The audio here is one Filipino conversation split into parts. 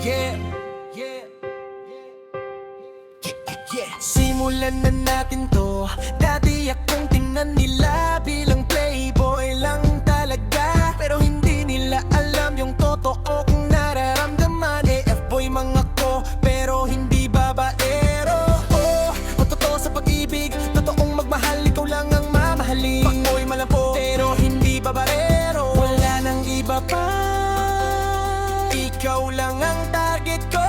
Yeah, yeah, yeah. Simulan na natin to. Dati akong tingnan nila bilang playboy lang talaga, pero hindi nila alam yung totoo kong nararamdaman. F-boy mga ko, pero hindi babaero. O totoo sa pag-ibig, totoong magmahal, ikaw lang ang mamahalin. Fuckboy malampo, pero hindi babaero. Wala nang iba pa, ikaw lang ang target ko.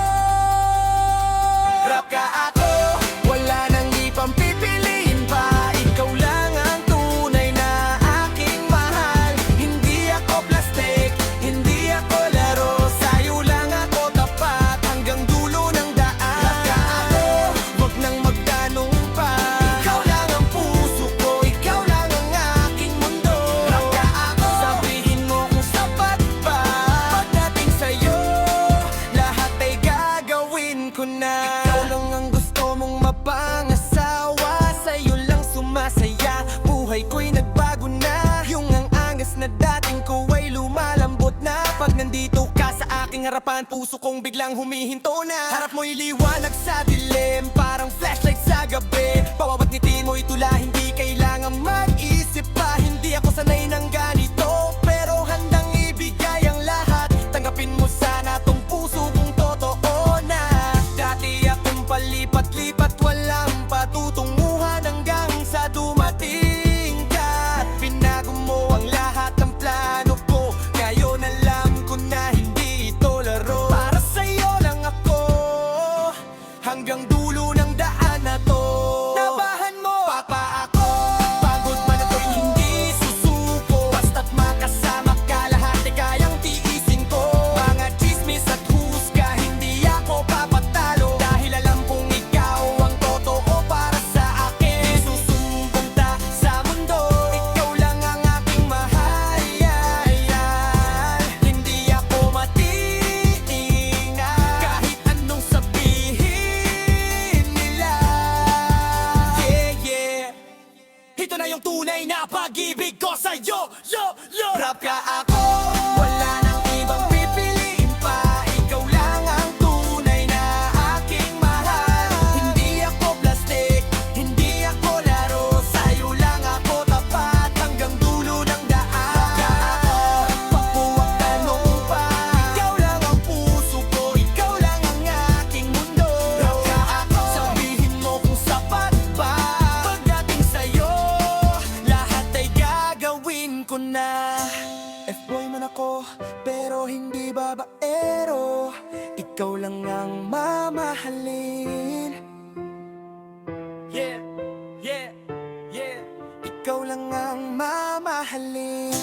Rap ka ako, wala nang ibang pipiliin pa. Ikaw lang ang tunay na aking mahal. Hindi ako plastic, hindi ako laro. Sa'yo lang ako tapat hanggang dulo ng daan. Rap ka ako, wag nang magtanong pa. Ikaw lang ang puso ko, ikaw lang ang aking mundo. Rap ka ako, sabihin mo kung sapat pa. Pagdating sa'yo, lahat ay gagawin ko na. Ikaw lang ang gusto mong mapangasawa, sa'yo lang sumasaya. Buhay ko'y nagbago na, yung ang angas na dating ko ay lumalambot na. Pag nandito ka sa aking harapan, puso kong biglang humihinto na. Harap mo'y liwanag sa dilim, parang flashlight sa gabi. Bawat ngiti mo'y tula, hindi kailangan mag-isip pa. Hindi ako sanay ng ganito, pero handang ibigay ang lahat. Tanggapin mo sana tong puso kong totoo na. Dati akong palipat-lipat, walang patutunguhan hanggang sa dumating ka. At binago mo ang lahat ng plano ko. Ngayon alam ko na hindi ito laro. Para sa'yo lang ako, hanggang dulo ng daan na to. Nabahan mo, papa ako. Pagod man ako'y hindi susuko. Basta't makasama ka, lahat ay kayang tiisin ko. Mga chismis at husga, hindi ako papatalo. Dahil alam kong ikaw ang totoo para sa akin. Di susumbong ta sa mundo, ikaw lang ang aking mahal. Hindi ako matitingan kahit anong sabihin nila. Yeah, yeah. Ito na yung tunay na pag-ibig ko sa'yo. Yo, yo. Rap ka ako, wala nang ibang pipiliin pa. Ikaw lang ang tunay na aking mahal. Hindi ako plastic, hindi ako laro. Sa'yo lang ako tapat hanggang dulo ng daan. Rap ka ako, pagbuwag tanong pa. Ikaw lang ang puso ko, ikaw lang ang aking mundo. Rap ka ako, sabihin mo kung sapat pa. Pagdating sa'yo, lahat ay gagawin ko na. F-boy man ako, pero hindi babaero. Ikaw lang ang mamahalin. Yeah, yeah, yeah. Ikaw lang ang mamahalin.